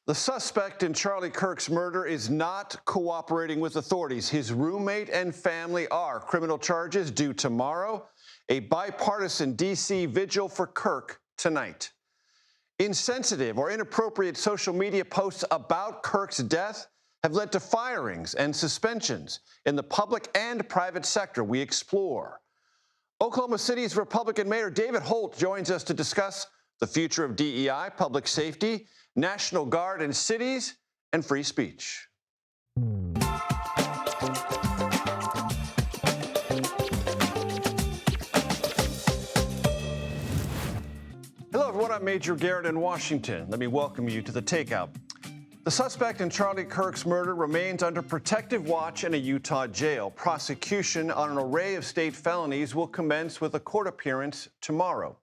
The suspect in Charlie Kirk's murder is not cooperating with authorities. His roommate and family are. Criminal charges due tomorrow. A bipartisan D.C. vigil for Kirk tonight. Insensitive or inappropriate social media posts about Kirk's death have led to firings and suspensions in the public and private sector. We explore. Oklahoma City's Republican Mayor David Holt joins us to discuss the future of DEI, public safety, National Guard in cities, and free speech. Hello, everyone. I'm Major Garrett in Washington. Let me welcome you to the Takeout. The suspect in Charlie Kirk's murder remains under protective watch in a Utah jail. Prosecution on an array of state felonies will commence with a court appearance tomorrow.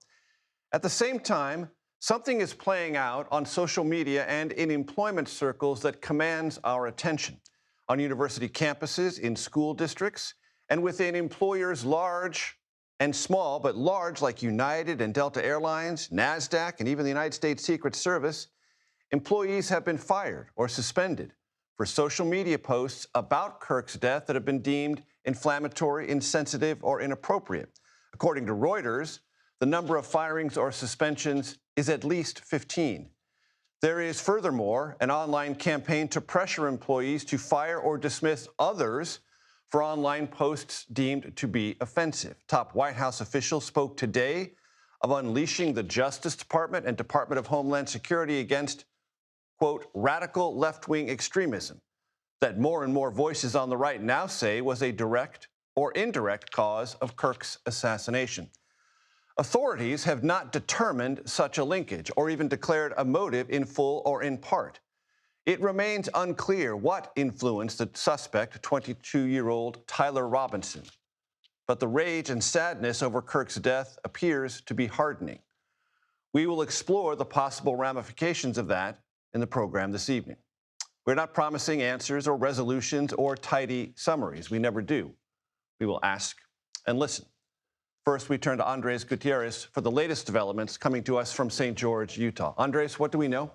At the same time, something is playing out on social media and in employment circles that commands our attention. On university campuses, in school districts, and within employers large and small, but large like United and Delta Airlines, NASDAQ, and even the United States Secret Service, employees have been fired or suspended for social media posts about Kirk's death that have been deemed inflammatory, insensitive, or inappropriate. According to Reuters, the number of firings or suspensions is at least 15. There is, furthermore, an online campaign to pressure employees to fire or dismiss others for online posts deemed to be offensive. Top White House officials spoke today of unleashing the Justice Department and Department of Homeland Security against, quote, radical left-wing extremism that more and more voices on the right now say was a direct or indirect cause of Kirk's assassination. Authorities have not determined such a linkage or even declared a motive in full or in part. It remains unclear what influenced the suspect, 22-year-old Tyler Robinson. But the rage and sadness over Kirk's death appears to be hardening. We will explore the possible ramifications of that in the program this evening. We're not promising answers or resolutions or tidy summaries. We never do. We will ask and listen. First, we turn to Andres Gutierrez for the latest developments coming to us from St. George, Utah. Andres, what do we know?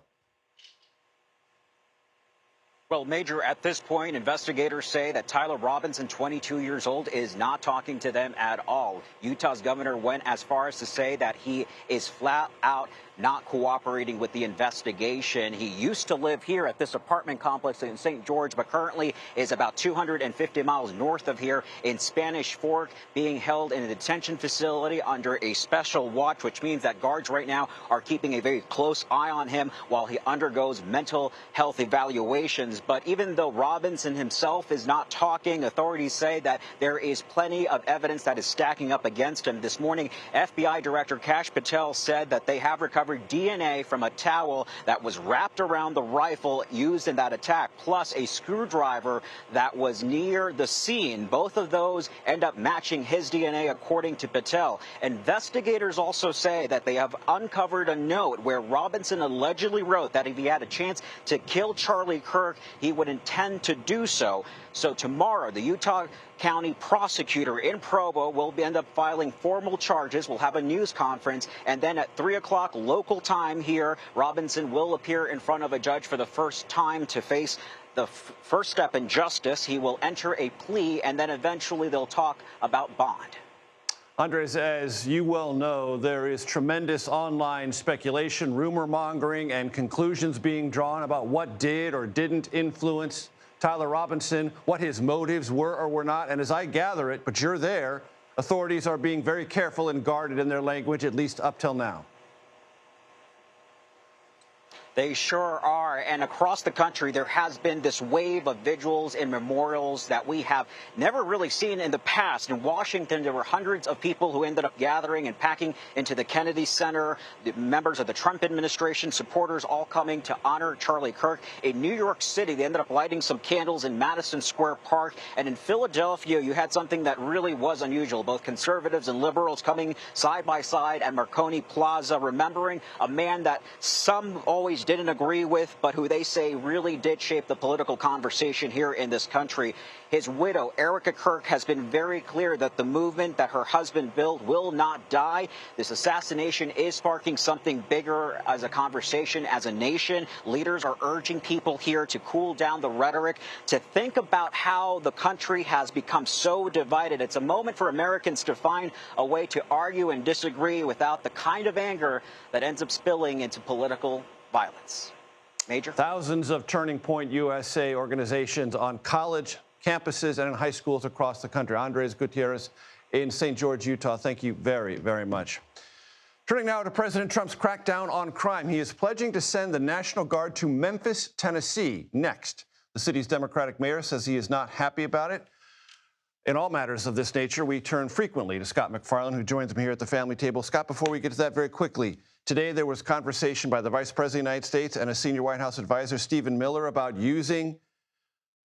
Well, Major, at this point, investigators say that Tyler Robinson, 22 years old, is not talking to them at all. Utah's governor went as far as to say that he is flat out not cooperating with the investigation. He used to live here at this apartment complex in St. George, but currently is about 250 miles north of here in Spanish Fork, being held in a detention facility under a special watch, which means that guards right now are keeping a very close eye on him while he undergoes mental health evaluations. But even though Robinson himself is not talking, authorities say that there is plenty of evidence that is stacking up against him. This morning, FBI Director Kash Patel said that they have recovered DNA from a towel that was wrapped around the rifle used in that attack, plus a screwdriver that was near the scene. Both of those end up matching his DNA, according to Patel. Investigators also say that they have uncovered a note where Robinson allegedly wrote that if he had a chance to kill Charlie Kirk, he would intend to do so. So tomorrow, the Utah County prosecutor in Provo will end up filing formal charges. We'll have a news conference, and then at 3 o'clock local time here, Robinson will appear in front of a judge for the first time to face the first step in justice. He will enter a plea, and then eventually they'll talk about bond. Andres, as you well know, there is tremendous online speculation, rumor mongering, and conclusions being drawn about what did or didn't influence Tyler Robinson, what his motives were or were not. And as I gather it, but you're there, authorities are being very careful and guarded in their language, at least up till now. They sure are. And across the country, there has been this wave of vigils and memorials that we have never really seen in the past. In Washington, there were hundreds of people who ended up gathering and packing into the Kennedy Center, the members of the Trump administration, supporters all coming to honor Charlie Kirk. In New York City, they ended up lighting some candles in Madison Square Park. And in Philadelphia, you had something that really was unusual. Both conservatives and liberals coming side by side at Marconi Plaza, remembering a man that some always didn't agree with, but who they say really did shape the political conversation here in this country. His widow, Erica Kirk, has been very clear that the movement that her husband built will not die. This assassination is sparking something bigger as a conversation as a nation. Leaders are urging people here to cool down the rhetoric, to think about how the country has become so divided. It's a moment for Americans to find a way to argue and disagree without the kind of anger that ends up spilling into political violence. Major? Thousands of Turning Point USA organizations on college campuses and in high schools across the country. Andres Gutierrez in St. George, Utah, thank you very, very much. Turning now to President Trump's crackdown on crime. He is pledging to send the National Guard to Memphis, Tennessee next. The city's Democratic mayor says he is not happy about it. In all matters of this nature, we turn frequently to Scott MacFarlane, who joins me here at the family table. Scott, before we get to that very quickly, today there was conversation by the Vice President of the United States and a senior White House advisor, Stephen Miller, about using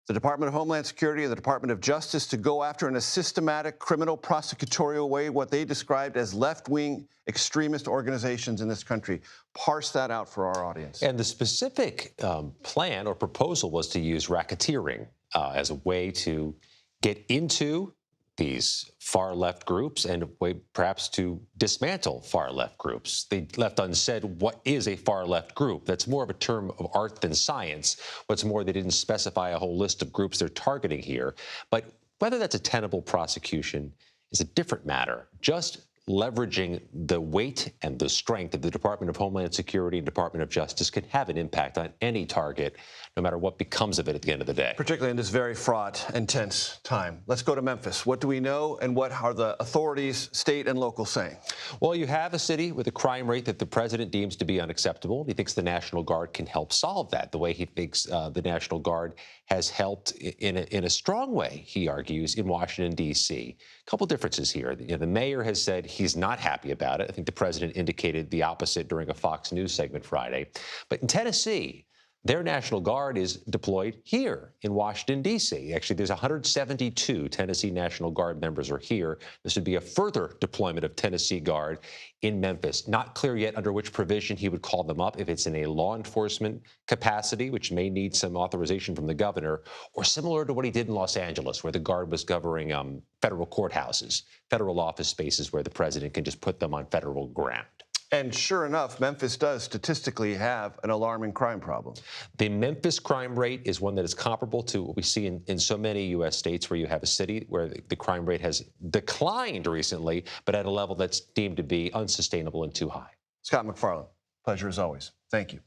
the Department of Homeland Security and the Department of Justice to go after in a systematic criminal prosecutorial way what they described as left-wing extremist organizations in this country. Parse that out for our audience. And the specific plan or proposal was to use racketeering as a way to get into these far-left groups and a way perhaps to dismantle far-left groups. They left unsaid what is a far-left group. That's more of a term of art than science. What's more, they didn't specify a whole list of groups they're targeting here. But whether that's a tenable prosecution is a different matter. Just leveraging the weight and the strength of the Department of Homeland Security and Department of Justice can have an impact on any target, no matter what becomes of it at the end of the day. Particularly in this very fraught and tense time. Let's go to Memphis. What do we know and what are the authorities, state and local, saying? Well, you have a city with a crime rate that the president deems to be unacceptable. He thinks the National Guard can help solve that, the way he thinks the National Guard has helped in a strong way, he argues, in Washington, D.C. A couple differences here. The mayor has said he's not happy about it. I think the president indicated the opposite during a Fox News segment Friday. But in Tennessee, their National Guard is deployed here in Washington, D.C. Actually, there's 172 Tennessee National Guard members are here. This would be a further deployment of Tennessee Guard in Memphis. Not clear yet under which provision he would call them up, if it's in a law enforcement capacity, which may need some authorization from the governor, or similar to what he did in Los Angeles, where the Guard was governing federal courthouses, federal office spaces where the president can just put them on federal ground. And sure enough, Memphis does statistically have an alarming crime problem. The Memphis crime rate is one that is comparable to what we see in so many U.S. states where you have a city where the crime rate has declined recently, but at a level that's deemed to be unsustainable and too high. Scott MacFarlane, pleasure as always. Thank you.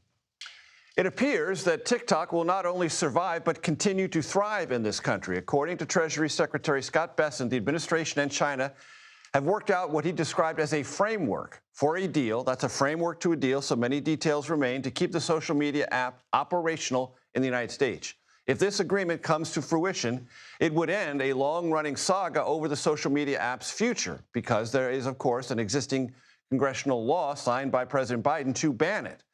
It appears that TikTok will not only survive but continue to thrive in this country. According to Treasury Secretary Scott Bessent, the administration and China have worked out what he described as a framework for a deal. That's a framework to a deal, so many details remain, to keep the social media app operational in the United States. If this agreement comes to fruition, it would end a long-running saga over the social media app's future, because there is, of course, an existing congressional law signed by President Biden to ban it.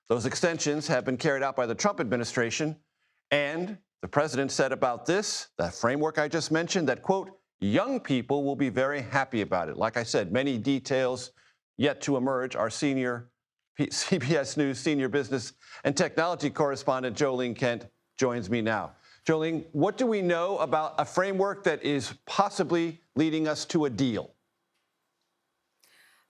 Those extensions have been carried out by the Trump administration, and the president said about this, that framework I just mentioned, that, quote, young people will be very happy about it. Like I said, many details yet to emerge. Our senior CBS News senior business and technology correspondent, Jolene Kent, joins me now. Jolene, what do we know about a framework that is possibly leading us to a deal?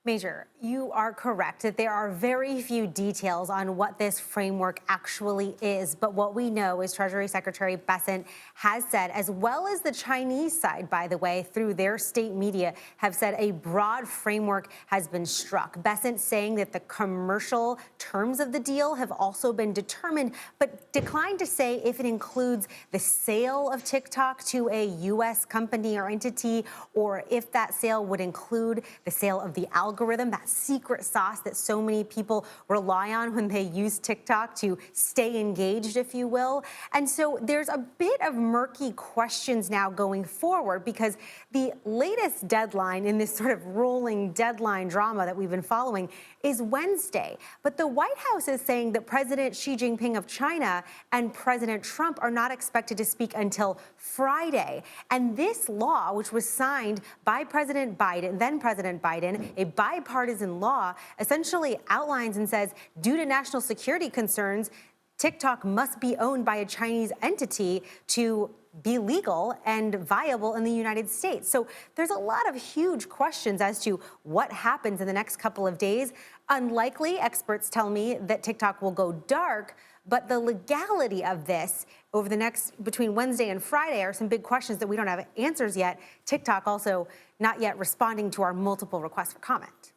Major, you are correct that there are very few details on what this framework actually is. But what we know is Treasury Secretary Bessent has said, as well as the Chinese side, by the way, through their state media, have said a broad framework has been struck. Bessent saying that the commercial terms of the deal have also been determined, but declined to say if it includes the sale of TikTok to a U.S. company or entity, or if that sale would include the sale of the algorithm, that secret sauce that so many people rely on when they use TikTok to stay engaged, if you will. And so there's a bit of murky questions now going forward, because the latest deadline in this sort of rolling deadline drama that we've been following is Wednesday. But the White House is saying that President Xi Jinping of China and President Trump are not expected to speak until Friday. And this law, which was signed by President Biden, then President Biden, a bipartisan law, essentially outlines and says, due to national security concerns, TikTok must be owned by a Chinese entity to be legal and viable in the United States. So there's a lot of huge questions as to what happens in the next couple of days. Unlikely, experts tell me, that TikTok will go dark, but the legality of this over the next, between Wednesday and Friday, are some big questions that we don't have answers yet. TikTok also not yet responding to our multiple requests for comment.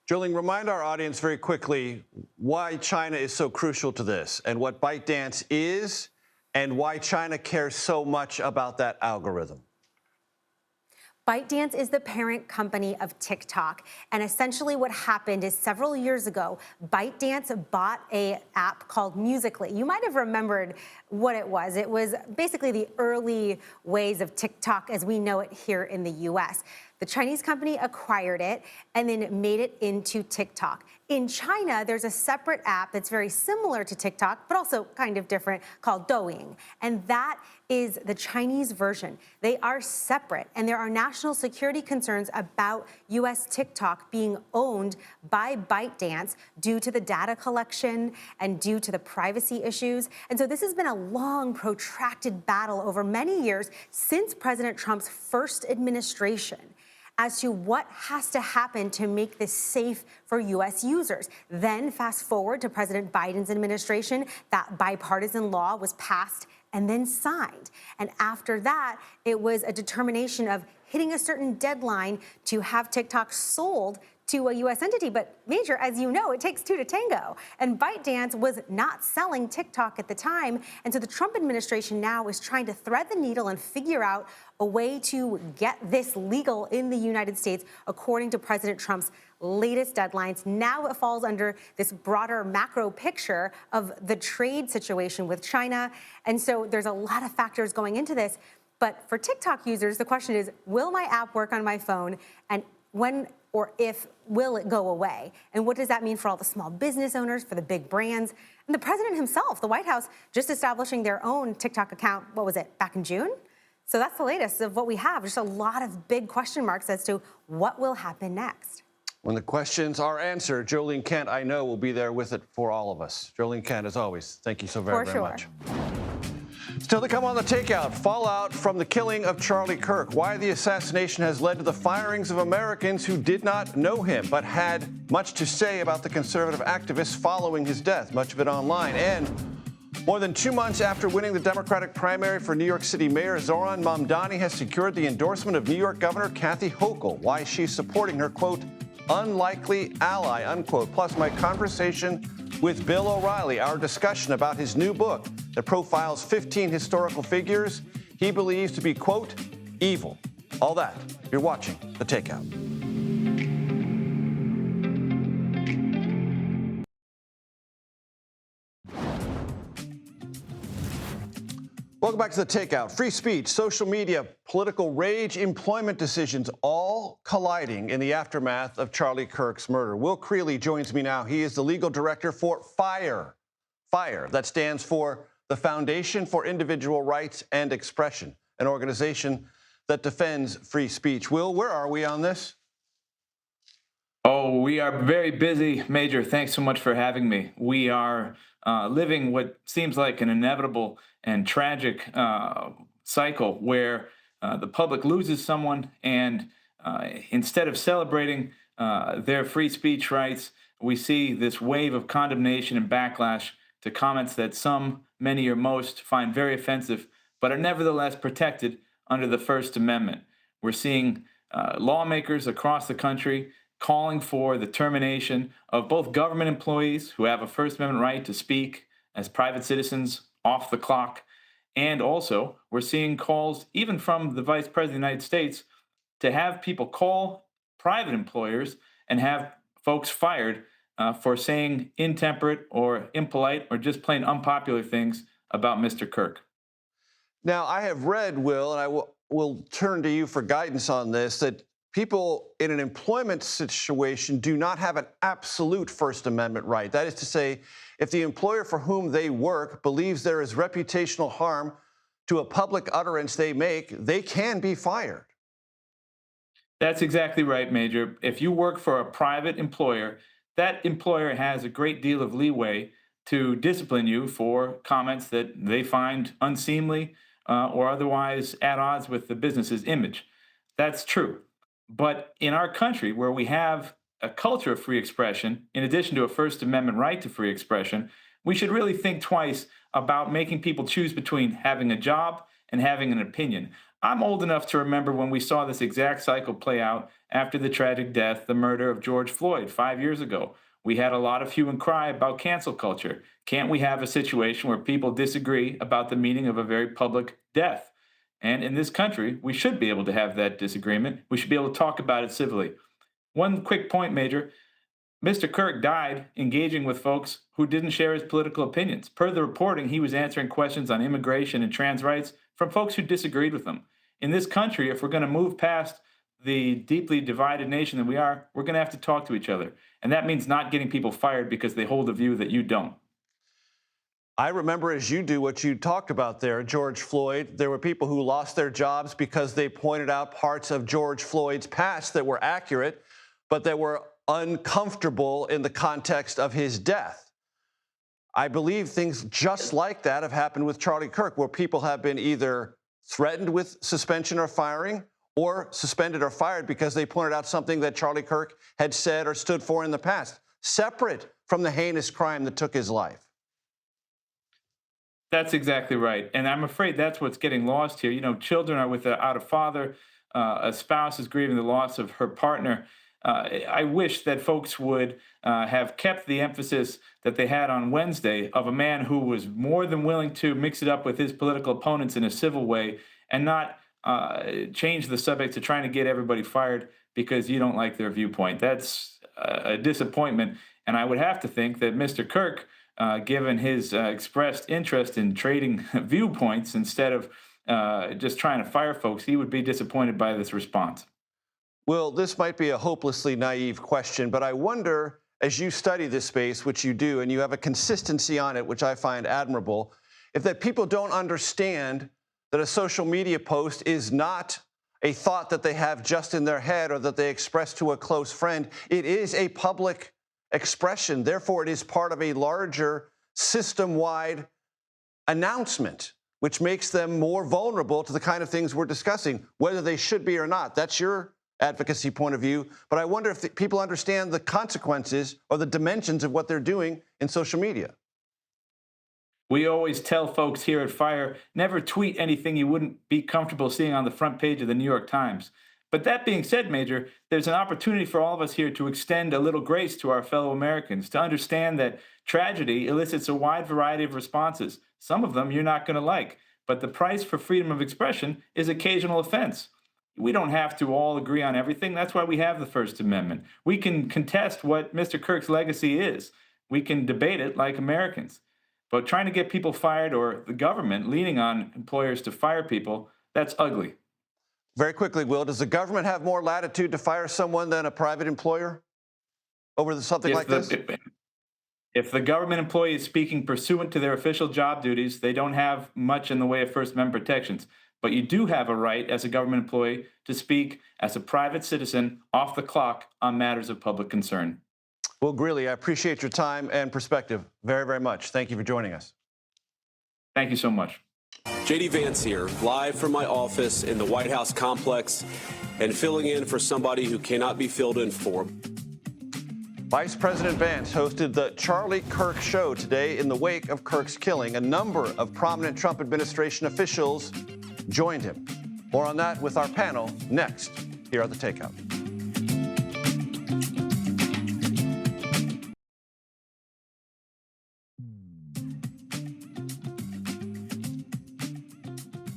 Jolene, remind our audience very quickly why China is so crucial to this and what ByteDance is and why China cares so much about that algorithm. ByteDance is the parent company of TikTok. And essentially what happened is several years ago, ByteDance bought an app called Musical.ly. You might have remembered what it was. It was basically the early ways of TikTok as we know it here in the US. The Chinese company acquired it and then made it into TikTok. In China, there's a separate app that's very similar to TikTok, but also kind of different, called Douyin. And that is the Chinese version. They are separate, and there are national security concerns about US TikTok being owned by ByteDance due to the data collection and due to the privacy issues. And so this has been a long, protracted battle over many years since President Trump's first administration as to what has to happen to make this safe for US users. Then fast forward to President Biden's administration, that bipartisan law was passed and then signed. And after that, it was a determination of hitting a certain deadline to have TikTok sold to a US entity. But Major, as you know, it takes two to tango. And ByteDance was not selling TikTok at the time. And so the Trump administration now is trying to thread the needle and figure out a way to get this legal in the United States, according to President Trump's latest deadlines. Now it falls under this broader macro picture of the trade situation with China. And so there's a lot of factors going into this. But for TikTok users, the question is, will my app work on my phone? And when or if will it go away? And what does that mean for all the small business owners, for the big brands? And the president himself, the White House, just establishing their own TikTok account, what was it, back in June? So that's the latest of what we have. Just a lot of big question marks as to what will happen next. When the questions are answered, Jolene Kent, I know, will be there with it for all of us. Jolene Kent, as always, thank you so very much. Still to come on the Takeout, fallout from the killing of Charlie Kirk, why the assassination has led to the firings of Americans who did not know him but had much to say about the conservative activists following his death, much of it online. And more than 2 months after winning the Democratic primary for New York City Mayor, Zohran Mamdani has secured the endorsement of New York Governor Kathy Hochul. Why she's supporting her, quote, unlikely ally, unquote. Plus my conversation with Bill O'Reilly, our discussion about his new book that profiles 15 historical figures he believes to be, quote, evil. All that. You're watching The Takeout. Welcome back to The Takeout. Free speech, social media, political rage, employment decisions, all colliding in the aftermath of Charlie Kirk's murder. Will Creeley joins me now. He is the legal director for FIRE. FIRE, that stands for the Foundation for Individual Rights and Expression, an organization that defends free speech. Will, where are we on this? Oh, we are very busy, Major. Thanks so much for having me. We are living what seems like an inevitable and tragic cycle where the public loses someone, and instead of celebrating their free speech rights, we see this wave of condemnation and backlash to comments that some, many, or most find very offensive, but are nevertheless protected under the First Amendment. We're seeing lawmakers across the country calling for the termination of both government employees who have a First Amendment right to speak as private citizens off the clock. And also, we're seeing calls, even from the Vice President of the United States, to have people call private employers and have folks fired for saying intemperate or impolite or just plain unpopular things about Mr. Kirk. Now, I have read, Will, and I will turn to you for guidance on this, that people in an employment situation do not have an absolute First Amendment right. That is to say, if the employer for whom they work believes there is reputational harm to a public utterance they make, they can be fired. That's exactly right, Major. If you work for a private employer, that employer has a great deal of leeway to discipline you for comments that they find unseemly or otherwise at odds with the business's image. That's true. But in our country, where we have a culture of free expression, in addition to a First Amendment right to free expression, we should really think twice about making people choose between having a job and having an opinion. I'm old enough to remember when we saw this exact cycle play out after the tragic death, the murder of George Floyd 5 years ago. We had a lot of hue and cry about cancel culture. Can't we have a situation where people disagree about the meaning of a very public death? And in this country, we should be able to have that disagreement. We should be able to talk about it civilly. One quick point, Major. Mr. Kirk died engaging with folks who didn't share his political opinions. Per the reporting, he was answering questions on immigration and trans rights from folks who disagreed with him. In this country, if we're going to move past the deeply divided nation that we are, we're going to have to talk to each other. And that means not getting people fired because they hold a view that you don't. I remember, as you do, what you talked about there, George Floyd. There were people who lost their jobs because they pointed out parts of George Floyd's past that were accurate, but that were uncomfortable in the context of his death. I believe things just like that have happened with Charlie Kirk, where people have been either threatened with suspension or firing, or suspended or fired because they pointed out something that Charlie Kirk had said or stood for in the past, separate from the heinous crime that took his life. That's exactly right. And I'm afraid that's what's getting lost here. You know, children are without a father, a spouse is grieving the loss of her partner. I wish that folks would have kept the emphasis that they had on Wednesday of a man who was more than willing to mix it up with his political opponents in a civil way and not change the subject to trying to get everybody fired because you don't like their viewpoint. That's a disappointment. And I would have to think that Mr. Kirk, given his expressed interest in trading viewpoints instead of just trying to fire folks, he would be disappointed by this response. Well, this might be a hopelessly naive question, but I wonder, as you study this space, which you do, and you have a consistency on it, which I find admirable, if that people don't understand that a social media post is not a thought that they have just in their head or that they express to a close friend. It is a public expression. Therefore, it is part of a larger system-wide announcement, which makes them more vulnerable to the kind of things we're discussing, whether they should be or not. That's your advocacy point of view. But I wonder if people understand the consequences or the dimensions of what they're doing in social media. We always tell folks here at FIRE, never tweet anything you wouldn't be comfortable seeing on the front page of the New York Times. But that being said, Major, there's an opportunity for all of us here to extend a little grace to our fellow Americans, to understand that tragedy elicits a wide variety of responses. Some of them you're not going to like, but the price for freedom of expression is occasional offense. We don't have to all agree on everything. That's why we have the First Amendment. We can contest what Mr. Kirk's legacy is. We can debate it like Americans. But trying to get people fired or the government leaning on employers to fire people, that's ugly. Very quickly, Will, does the government have more latitude to fire someone than a private employer over something like this? If the government employee is speaking pursuant to their official job duties, they don't have much in the way of First Amendment protections. But you do have a right as a government employee to speak as a private citizen off the clock on matters of public concern. Will Greeley, I appreciate your time and perspective very, very much. Thank you for joining us. Thank you so much. JD Vance here, live from my office in the White House complex and filling in for somebody who cannot be filled in for. Vice President Vance hosted the Charlie Kirk show today in the wake of Kirk's killing. A number of prominent Trump administration officials joined him. More on that with our panel next here at the Takeout.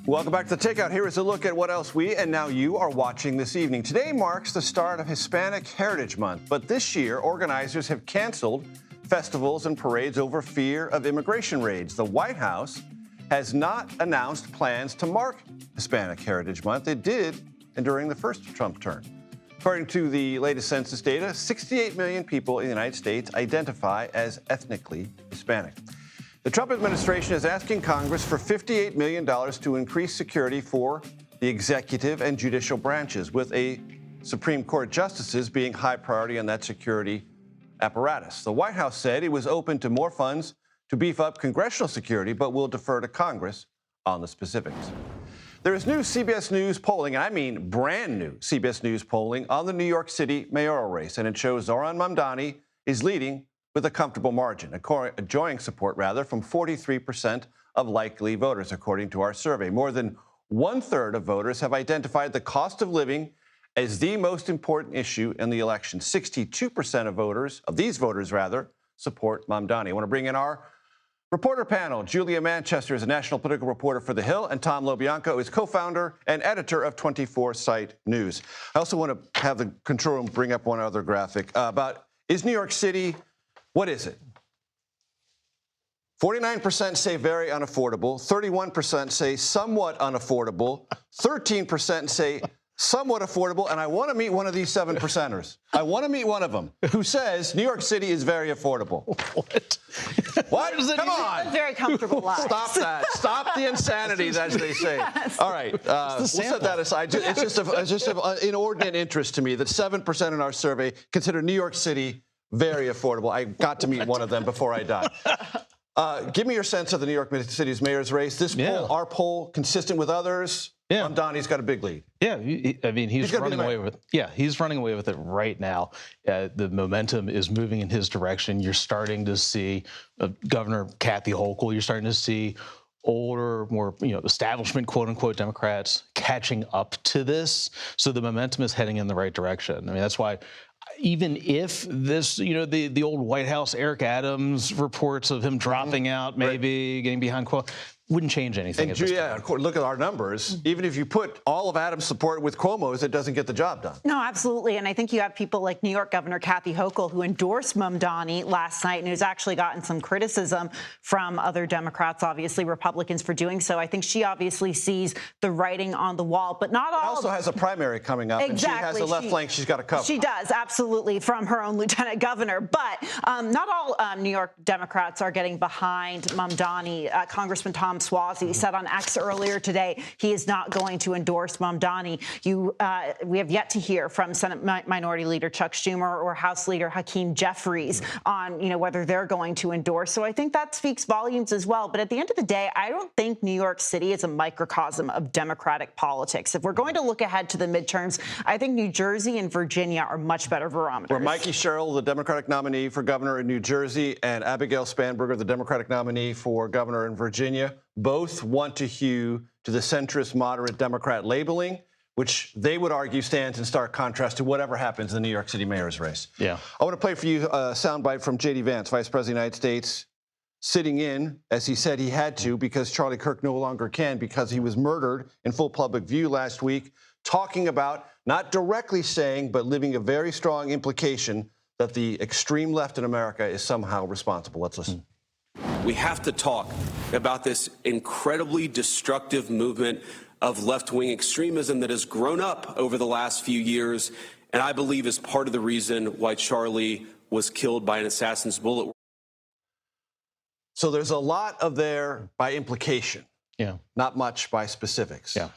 Welcome back to the Takeout. Here is a look at what else we and now you are watching this evening. Today marks the start of Hispanic Heritage Month, but this year organizers have canceled festivals and parades over fear of immigration raids. The White House has not announced plans to mark Hispanic Heritage Month. It did during the first Trump term. According to the latest census data, 68 million people in the United States identify as ethnically Hispanic. The Trump administration is asking Congress for $58 million to increase security for the executive and judicial branches, with a Supreme Court justices being high priority on that security apparatus. The White House said it was open to more funds to beef up congressional security, but will defer to Congress on the specifics. There is new CBS News polling, and I mean brand new CBS News polling on the New York City mayoral race, and it shows Zohran Mamdani is leading with a comfortable margin, enjoying support from 43% of likely voters, according to our survey. More than one-third of voters have identified the cost of living as the most important issue in the election. 62% of these voters, support Mamdani. I want to bring in our reporter panel. Julia Manchester is a national political reporter for The Hill, and Tom LoBianco is co-founder and editor of 24-Site News. I also want to have the control room bring up one other graphic about, is New York City, what is it? 49% say very unaffordable, 31% say somewhat unaffordable, 13% say somewhat affordable, and I want to meet one of these 7%ers. I want to meet one of them who says New York City is very affordable. What? What? Come on. Very comfortable life. Stop that. Stop the insanity, as they say. Yes. All right. We'll set that aside. It's just of inordinate interest to me that 7% in our survey consider New York City very affordable. I got to meet one of them before I die. Give me your sense of the New York City's mayor's race. This poll, our poll, consistent with others. Yeah, Mamdani's got a big lead. Yeah, I mean, he's running away with. Yeah, he's running away with it right now. The momentum is moving in his direction. You're starting to see Governor Kathy Hochul. You're starting to see older, more establishment, quote unquote, Democrats catching up to this. So the momentum is heading in the right direction. I mean, that's why. Even if this, the old White House Eric Adams reports of him dropping out, maybe getting behind quote, wouldn't change anything. And look at our numbers. Even if you put all of Adams' support with Cuomo's, it doesn't get the job done. No, absolutely. And I think you have people like New York Governor Kathy Hochul, who endorsed Mamdani last night and who's actually gotten some criticism from other Democrats, obviously Republicans, for doing so. I think she obviously sees the writing on the wall, but not all. She also has a primary coming up, and she has a left flank she's got to cover. She does, absolutely, from her own lieutenant governor. But not all New York Democrats are getting behind Mamdani. Congressman Tom Suozzi said on X earlier today he is not going to endorse Mamdani. We have yet to hear from Senate Minority Leader Chuck Schumer or House Leader Hakeem Jeffries on whether they're going to endorse. So I think that speaks volumes as well. But at the end of the day, I don't think New York City is a microcosm of Democratic politics. If we're going to look ahead to the midterms, I think New Jersey and Virginia are much better barometers. Where Mikey Sherrill, the Democratic nominee for governor in New Jersey, and Abigail Spanberger, the Democratic nominee for governor in Virginia, both want to hew to the centrist moderate Democrat labeling, which they would argue stands in stark contrast to whatever happens in the New York City mayor's race. Yeah. I want to play for you a soundbite from J.D. Vance, Vice President of the United States, sitting in, as he said he had to, because Charlie Kirk no longer can, because he was murdered in full public view last week, talking about, not directly saying, but leaving a very strong implication that the extreme left in America is somehow responsible. Let's listen. We have to talk about this incredibly destructive movement of left-wing extremism that has grown up over the last few years, and I believe is part of the reason why Charlie was killed by an assassin's bullet. So there's a lot of there by implication. Yeah. Not much by specifics. Yeah.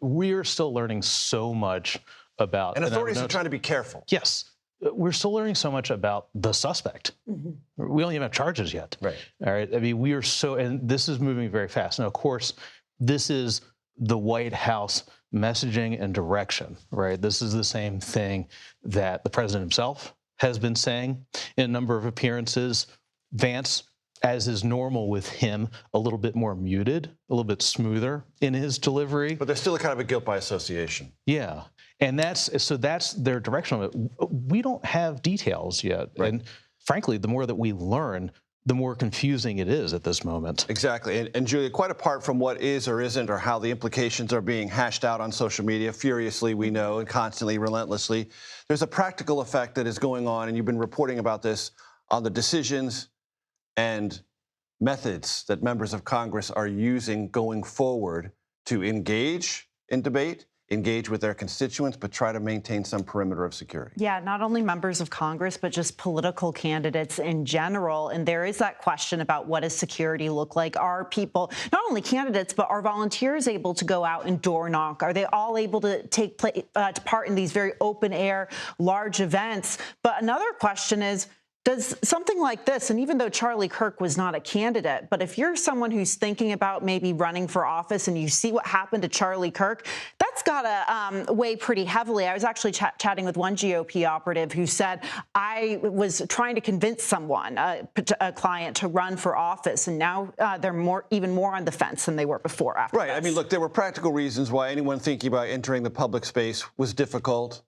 We're still learning so much about... And authorities are trying to be careful. Yes. We're still learning so much about the suspect. Mm-hmm. We don't even have charges yet. Right. All right. I mean, we are so... And this is moving very fast. Now, of course, this is the White House messaging and direction, right? This is the same thing that the president himself has been saying in a number of appearances. Vance, as is normal with him, a little bit more muted, a little bit smoother in his delivery. But there's still a kind of a guilt by association. Yeah. And that's their direction of it. We don't have details yet. Right. And frankly, the more that we learn, the more confusing it is at this moment. Exactly. And Julia, quite apart from what is or isn't, or how the implications are being hashed out on social media furiously, we know, and constantly, relentlessly, there's a practical effect that is going on, and you've been reporting about this, on the decisions and methods that members of Congress are using going forward to engage in debate engage with their constituents, but try to maintain some perimeter of security. Yeah, not only members of Congress, but just political candidates in general. And there is that question about what does security look like? Are people, not only candidates, but are volunteers able to go out and door knock? Are they all able to take part in these very open air, large events? But another question is, does something like this, and even though Charlie Kirk was not a candidate, but if you're someone who's thinking about maybe running for office and you see what happened to Charlie Kirk, that's got to weigh pretty heavily. I was actually chatting with one GOP operative who said, I was trying to convince someone, a client, to run for office, and now they're even more on the fence than they were before. After right. this. I mean, look, there were practical reasons why anyone thinking about entering the public space was difficult.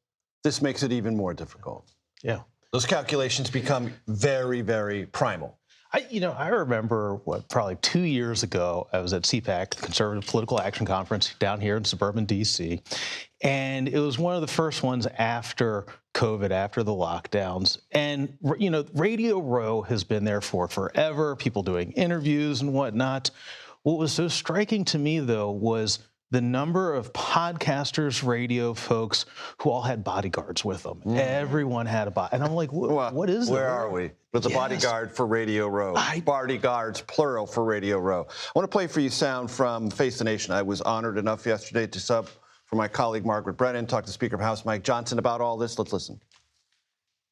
This makes it even more difficult. Yeah. Those calculations become very, very primal. I remember, probably 2 years ago, I was at CPAC, the Conservative Political Action Conference down here in suburban D.C., and it was one of the first ones after COVID, after the lockdowns. And, Radio Row has been there for forever, people doing interviews and whatnot. What was so striking to me, though, was the number of podcasters, radio folks who all had bodyguards with them. Everyone had a body. And I'm like, what is that? Where are we? With the bodyguard for Radio Row. Bodyguards, plural, for Radio Row. I want to play for you sound from Face the Nation. I was honored enough yesterday to sub for my colleague Margaret Brennan, talk to Speaker of House Mike Johnson about all this. Let's listen.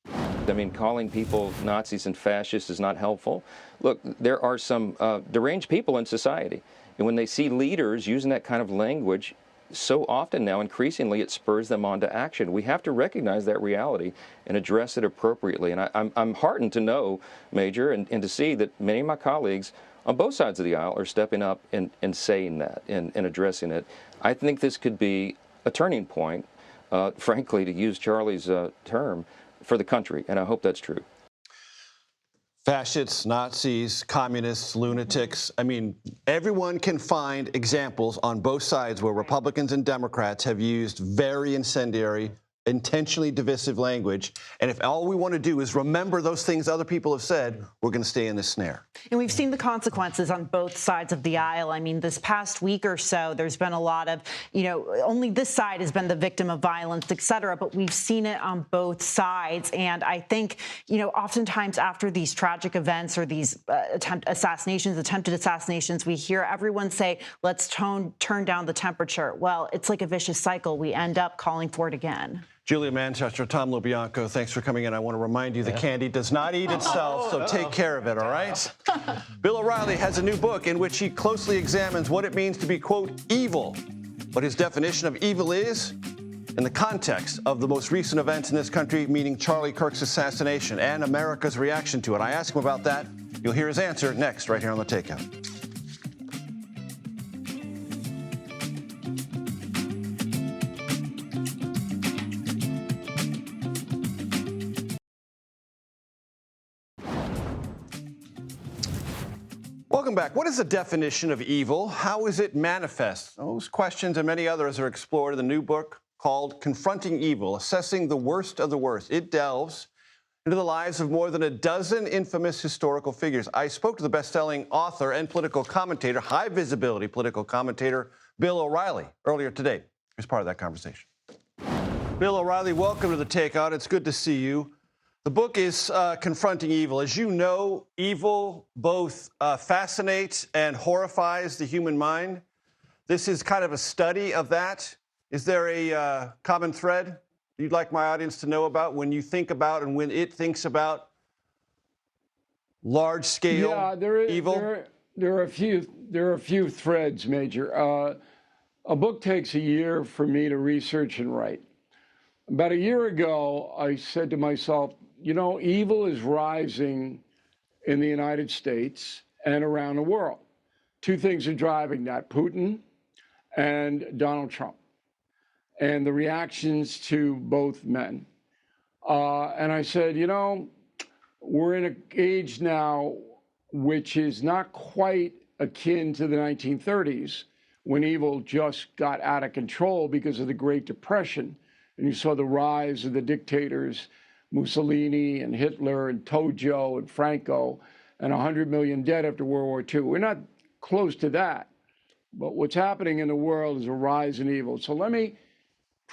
I mean, calling people Nazis and fascists is not helpful. Look, there are some deranged people in society. And when they see leaders using that kind of language, so often now, increasingly, it spurs them on to action. We have to recognize that reality and address it appropriately. And I'm heartened to know, Major, and to see that many of my colleagues on both sides of the aisle are stepping up and saying that and addressing it. I think this could be a turning point, frankly, to use Charlie's term, for the country. And I hope that's true. Fascists, Nazis, communists, lunatics. I mean, everyone can find examples on both sides where Republicans and Democrats have used very incendiary, intentionally divisive language. And if all we want to do is remember those things other people have said, we're going to stay in this snare. And we've seen the consequences on both sides of the aisle. I mean, this past week or so, there's been a lot of, only this side has been the victim of violence, et cetera, but we've seen it on both sides. And I think, oftentimes after these tragic events or these attempted assassinations, we hear everyone say, let's turn down the temperature. Well, it's like a vicious cycle. We end up calling for it again. Julia Manchester, Tom LoBianco, thanks for coming in. I want to remind you the candy does not eat itself, so take care of it, all right? Bill O'Reilly has a new book in which he closely examines what it means to be, quote, evil, what his definition of evil is, in the context of the most recent events in this country, meaning Charlie Kirk's assassination and America's reaction to it. I ask him about that. You'll hear his answer next, right here on The Takeout. Welcome back. What is the definition of evil? How is it manifest? Those questions and many others are explored in the new book called Confronting Evil, Assessing the Worst of the Worst. It delves into the lives of more than a dozen infamous historical figures. I spoke to the best-selling author and political commentator, high-visibility political commentator, Bill O'Reilly, earlier today. Here's part of that conversation. Bill O'Reilly, welcome to The Takeout. It's good to see you. The book is Confronting Evil. As you know, evil both fascinates and horrifies the human mind. This is kind of a study of that. Is there a common thread you'd like my audience to know about when you think about and when it thinks about large-scale evil? There are a few threads, Major. A book takes a year for me to research and write. About a year ago, I said to myself, evil is rising in the United States and around the world. Two things are driving that, Putin and Donald Trump, and the reactions to both men. And I said, we're in an age now which is not quite akin to the 1930s, when evil just got out of control because of the Great Depression. And you saw the rise of the dictators, Mussolini and Hitler and Tojo and Franco, and 100 million dead after World War II. We're not close to that. But what's happening in the world is a rise in evil. So let me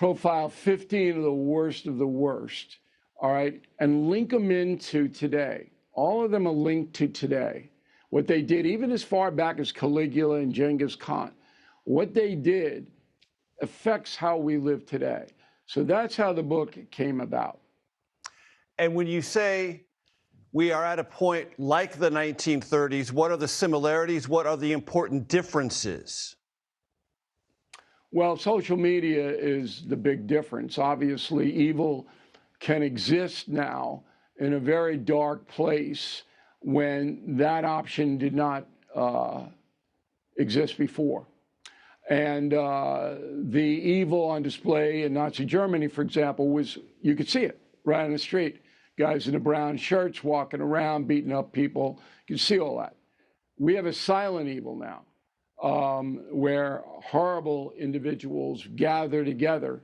profile 15 of the worst, all right, and link them into today. All of them are linked to today. What they did, even as far back as Caligula and Genghis Khan, what they did affects how we live today. So that's how the book came about. And when you say we are at a point like the 1930s, what are the similarities? What are the important differences? Well, social media is the big difference. Obviously, evil can exist now in a very dark place when that option did not exist before. And the evil on display in Nazi Germany, for example, was, you could see it right on the street. Guys in the brown shirts walking around, beating up people. You can see all that. We have a silent evil now, where horrible individuals gather together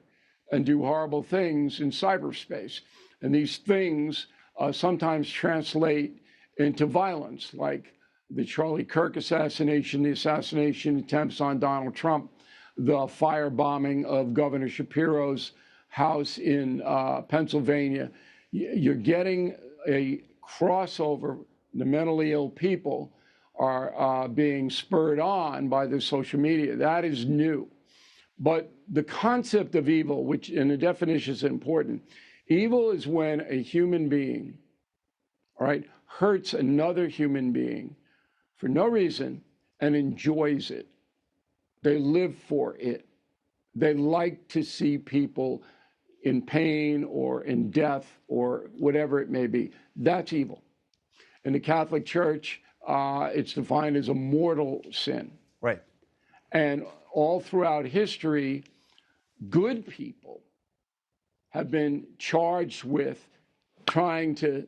and do horrible things in cyberspace. And these things sometimes translate into violence, like the Charlie Kirk assassination, the assassination attempts on Donald Trump, the firebombing of Governor Shapiro's house in Pennsylvania. You're getting a crossover. The mentally ill people are being spurred on by the social media. That is new. But the concept of evil, which in the definition is important, evil is when a human being, all right, hurts another human being for no reason and enjoys it. They live for it. They like to see people in pain or in death or whatever it may be. That's evil. In the Catholic Church, it's defined as a mortal sin. Right. And all throughout history, good people have been charged with trying to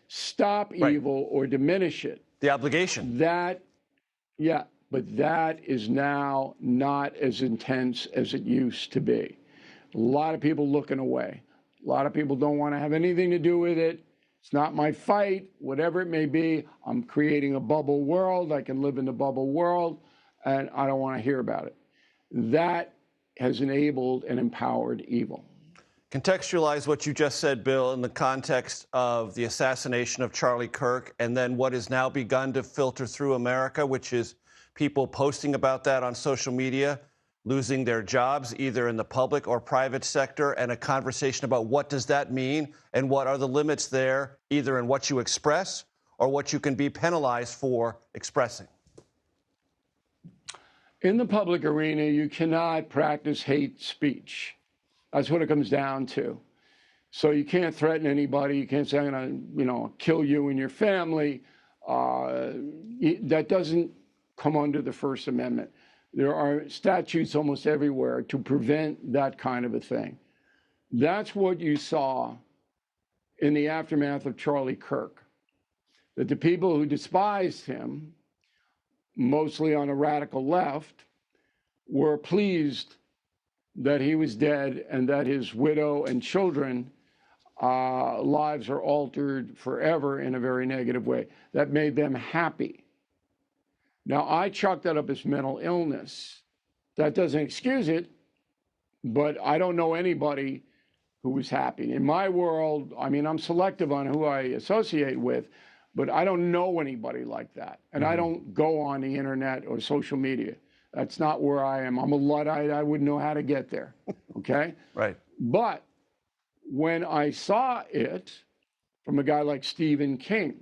stop evil or diminish it. The obligation. But that is now not as intense as it used to be. A lot of people looking away. A lot of people don't want to have anything to do with it. It's not my fight, whatever it may be. I'm creating a bubble world. I can live in the bubble world, and I don't want to hear about it. That has enabled and empowered evil. Contextualize what you just said, Bill, in the context of the assassination of Charlie Kirk and then what has now begun to filter through America, which is people posting about that on social media, losing their jobs either in the public or private sector, and a conversation about what does that mean and what are the limits there, either in what you express or what you can be penalized for expressing. In the public arena, you cannot practice hate speech. That's what it comes down to. So you can't threaten anybody. You can't say, I'm going to, kill you and your family. That doesn't come under the First Amendment. There are statutes almost everywhere to prevent that kind of a thing. That's what you saw in the aftermath of Charlie Kirk, that the people who despised him, mostly on the radical left, were pleased that he was dead and that his widow and children lives are altered forever in a very negative way. That made them happy. Now, I chalk that up as mental illness. That doesn't excuse it, but I don't know anybody who was happy. In my world, I'm selective on who I associate with, but I don't know anybody like that. And I don't go on the internet or social media. That's not where I am. I'm a Luddite. I wouldn't know how to get there, okay? Right. But when I saw it from a guy like Stephen King,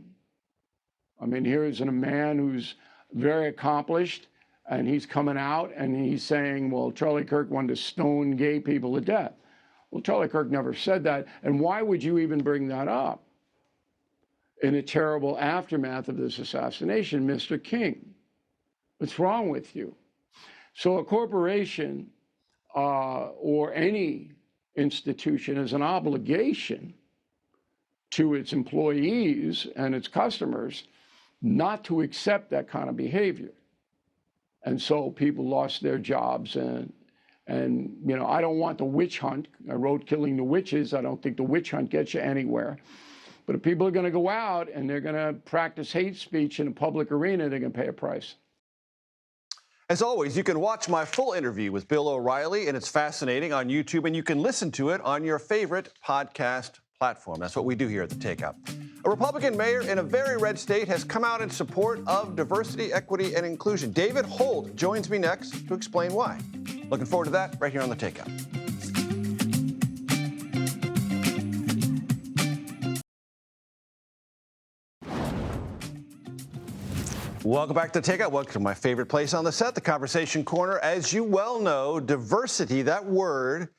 here is a man who's very accomplished, and he's coming out and he's saying, well, Charlie Kirk wanted to stone gay people to death. Well, Charlie Kirk never said that. And why would you even bring that up in a terrible aftermath of this assassination, Mr. King? What's wrong with you? So a corporation or any institution has an obligation to its employees and its customers not to accept that kind of behavior. And so people lost their jobs. And I don't want the witch hunt. I wrote Killing the Witches. I don't think the witch hunt gets you anywhere. But if people are going to go out and they're going to practice hate speech in a public arena, they're going to pay a price. As always, you can watch my full interview with Bill O'Reilly, and it's fascinating, on YouTube, and you can listen to it on your favorite podcast platform. That's what we do here at The Takeout. A Republican mayor in a very red state has come out in support of diversity, equity, and inclusion. David Holt joins me next to explain why. Looking forward to that right here on The Takeout. Welcome back to Takeout. Welcome to my favorite place on the set, the Conversation Corner. As you well know, diversity, that word,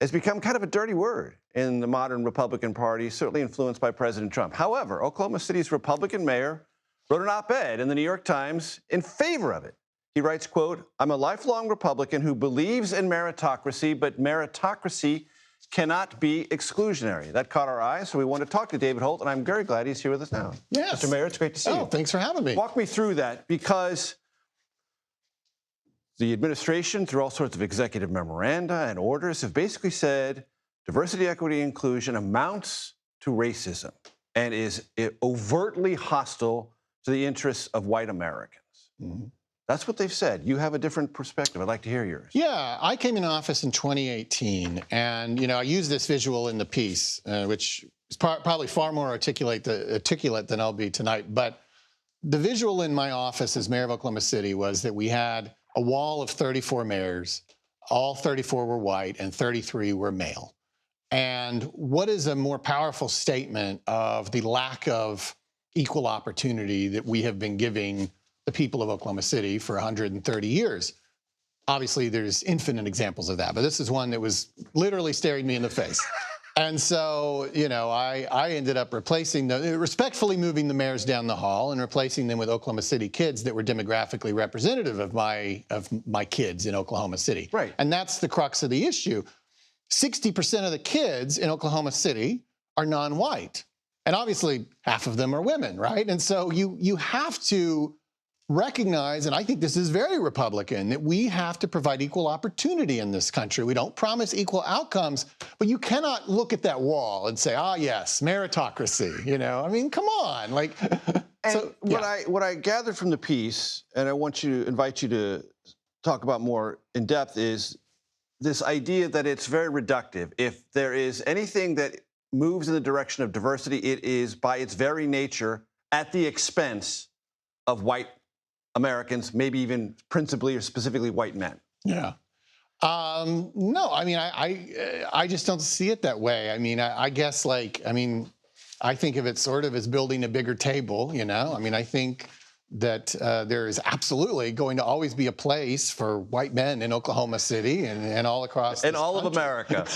has become kind of a dirty word in the modern Republican Party, certainly influenced by President Trump. However, Oklahoma City's Republican mayor wrote an op-ed in the New York Times in favor of it. He writes, quote, "I'm a lifelong Republican who believes in meritocracy, but meritocracy cannot be exclusionary." That caught our eye, so we want to talk to David Holt, and I'm very glad he's here with us now. Yes. Mr. Mayor, it's great to see you. Oh, thanks for having me. Walk me through that, because the administration, through all sorts of executive memoranda and orders, have basically said diversity, equity, inclusion amounts to racism and is overtly hostile to the interests of white Americans. Mm-hmm. That's what they've said. You have a different perspective. I'd like to hear yours. Yeah, I came in office in 2018, and I use this visual in the piece, which is probably far more articulate than I'll be tonight. But the visual in my office as mayor of Oklahoma City was that we had a wall of 34 mayors. All 34 were white, and 33 were male. And what is a more powerful statement of the lack of equal opportunity that we have been giving the people of Oklahoma City for 130 years? Obviously, there's infinite examples of that, but this is one that was literally staring me in the face. And so, I ended up respectfully moving the mayors down the hall and replacing them with Oklahoma City kids that were demographically representative of my kids in Oklahoma City. Right. And that's the crux of the issue. 60% of the kids in Oklahoma City are non-white. And obviously, half of them are women, right? And so you have to recognize, and I think this is very Republican, that we have to provide equal opportunity in this country. We don't promise equal outcomes, but you cannot look at that wall and say, yes, meritocracy, I mean, come on. What I gathered from the piece, and I want to invite you to talk about more in depth, is this idea that it's very reductive. If there is anything that moves in the direction of diversity, it is by its very nature at the expense of white Americans, maybe even principally or specifically white men. Yeah. No, I mean, I just don't see it that way. I mean, I guess I think of it sort of as building a bigger table, I mean, I think that there is absolutely going to always be a place for white men in Oklahoma City and all across and all country. Of America.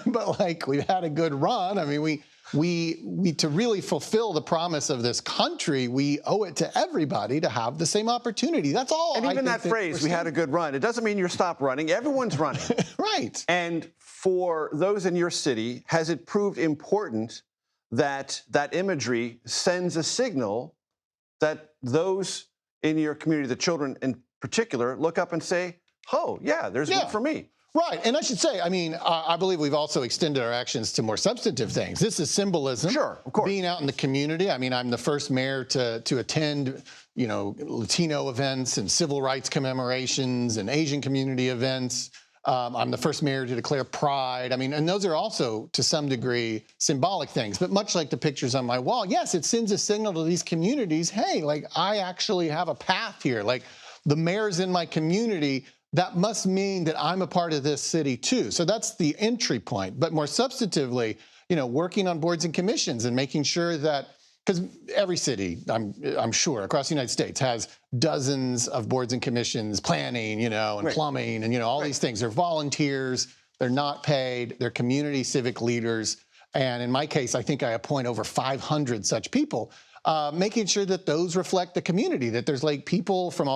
But we've had a good run. I mean, we to really fulfill the promise of this country, we owe it to everybody to have the same opportunity. That's all. And even that phrase, we had a good run, it doesn't mean you stop running. Everyone's running. Right. And for those in your city, has it proved important that that imagery sends a signal that those in your community, the children in particular, look up and say, oh, yeah, there's room for me? Right. And I should say, I believe we've also extended our actions to more substantive things. This is symbolism. Sure, of course. Being out in the community. I'm the first mayor to attend, Latino events and civil rights commemorations and Asian community events. I'm the first mayor to declare pride. And those are also, to some degree, symbolic things. But much like the pictures on my wall, yes, it sends a signal to these communities, hey, I actually have a path here. The mayors in my community, that must mean that I'm a part of this city too. So that's the entry point. But more substantively, working on boards and commissions and making sure that, because every city, I'm sure, across the United States has dozens of boards and commissions, planning, and right. Plumbing, and all right. These things. They're volunteers, they're not paid, they're community civic leaders. And in my case, I think I appoint over 500 such people. Making sure that those reflect the community, that there's people from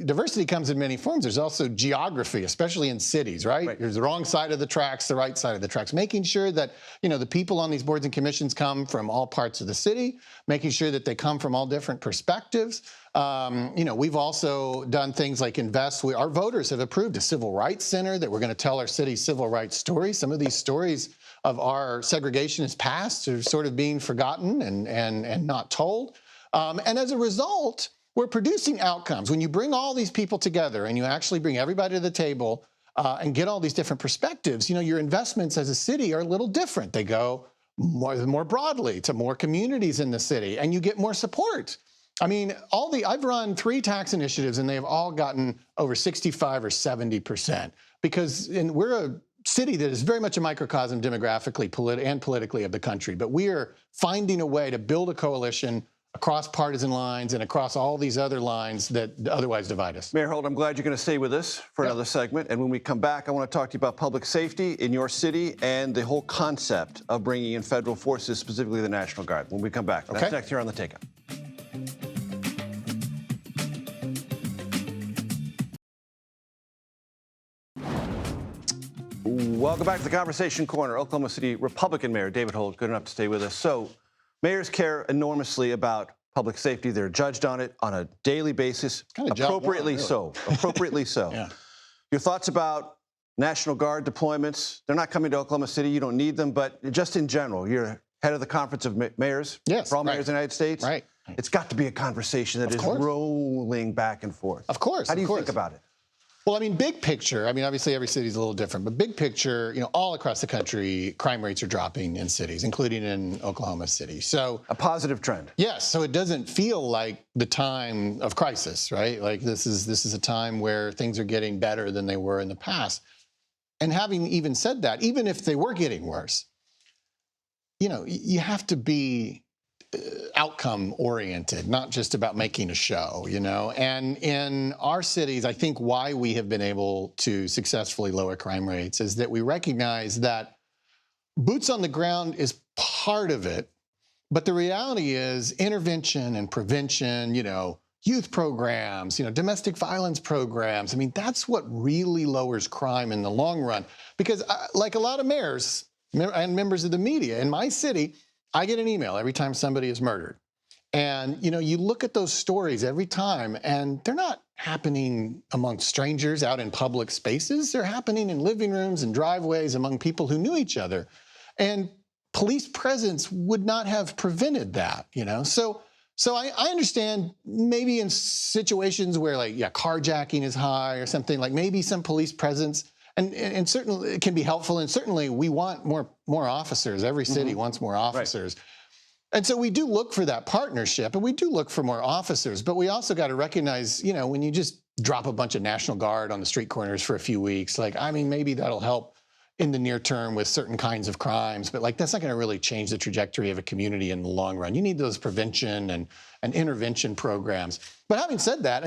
diversity comes in many forms. There's also geography, especially in cities, right? There's the wrong side of the tracks, the right side of the tracks. Making sure that, the people on these boards and commissions come from all parts of the city, making sure that they come from all different perspectives. We've also done things like our voters have approved a civil rights center that we're going to tell our city's civil rights story. Some of these stories of our segregationist past are sort of being forgotten and not told. And as a result, we're producing outcomes. When you bring all these people together and you actually bring everybody to the table and get all these different perspectives, your investments as a city are a little different. They go more broadly to more communities in the city, and you get more support. I mean, I've run 3 tax initiatives, and they've all gotten over 65 or 70%, because we're a city that is very much a microcosm demographically and politically of the country. But we are finding a way to build a coalition across partisan lines and across all these other lines that otherwise divide us. Mayor Holt, I'm glad you're going to stay with us for another segment. And when we come back, I want to talk to you about public safety in your city and the whole concept of bringing in federal forces, specifically the National Guard. When we come back, that's next here on The Takeout. Welcome back to the Conversation Corner. Oklahoma City Republican Mayor David Holt, good enough to stay with us. So, mayors care enormously about public safety. They're judged on it on a daily basis, appropriately so. Appropriately so. Yeah. Your thoughts about National Guard deployments? They're not coming to Oklahoma City. You don't need them, but just in general, you're head of the Conference of Mayors for all mayors in the United States. Right. It's got to be a conversation that is rolling back and forth. Of course. How do you think about it? Well, I mean, big picture, obviously every city is a little different, but big picture, all across the country, crime rates are dropping in cities, including in Oklahoma City. So a positive trend. Yes. So it doesn't feel like the time of crisis, right? Like this is a time where things are getting better than they were in the past. And having even said that, even if they were getting worse, you have to be outcome oriented, not just about making a show, And in our cities, I think why we have been able to successfully lower crime rates is that we recognize that boots on the ground is part of it, but the reality is intervention and prevention, youth programs, domestic violence programs. I mean, that's what really lowers crime in the long run. Because like a lot of mayors and members of the media in my city, I get an email every time somebody is murdered. And, you look at those stories every time, and they're not happening among strangers out in public spaces. They're happening in living rooms and driveways among people who knew each other. And police presence would not have prevented that, So I understand maybe in situations where, carjacking is high or something, like maybe some police presence. And certainly it can be helpful, and certainly we want more officers. Every city wants more officers. Right. And so we do look for that partnership, and we do look for more officers, but we also got to recognize, when you just drop a bunch of National Guard on the street corners for a few weeks, maybe that'll help in the near term with certain kinds of crimes, but that's not going to really change the trajectory of a community in the long run. You need those prevention and intervention programs. But having said that,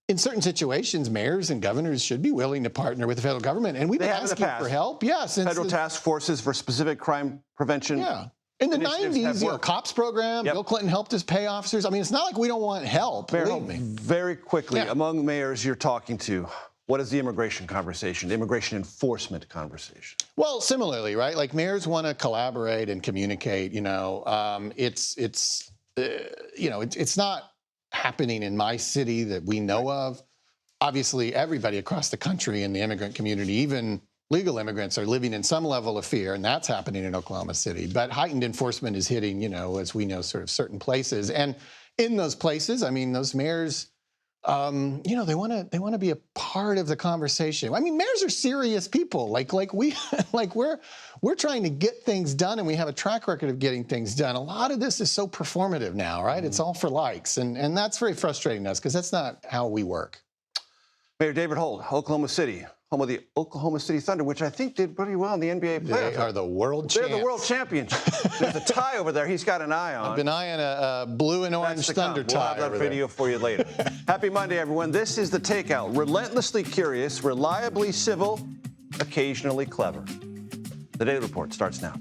in certain situations, mayors and governors should be willing to partner with the federal government. And we've been asking for help. Yes. Federal task forces for specific crime prevention. Yeah. In the 90s, COPS program, Bill Clinton helped us pay officers. it's not like we don't want help. Believe me. Very quickly, among mayors you're talking to, what is the immigration conversation, the immigration enforcement conversation? Well, similarly, right? Mayors want to collaborate and communicate. It's not happening in my city that we know of. Obviously, everybody across the country in the immigrant community, even legal immigrants, are living in some level of fear, and that's happening in Oklahoma City. But heightened enforcement is hitting, as we know, sort of certain places. And in those places, those mayors, they want to be a part of the conversation. Mayors are serious people. We're trying to get things done, and we have a track record of getting things done. A lot of this is so performative now, right? It's all for likes, and that's very frustrating to us because that's not how we work. Mayor David Holt, Oklahoma City, home of the Oklahoma City Thunder, which I think did pretty well in the NBA playoffs. They are the world champions. They're the world champions. There's a tie over there. He's got an eye on. I've been eyeing a blue and orange Thunder tie. We'll have that video for you later. Happy Monday, everyone. This is The Takeout. Relentlessly curious, reliably civil, occasionally clever. The Daily Report starts now.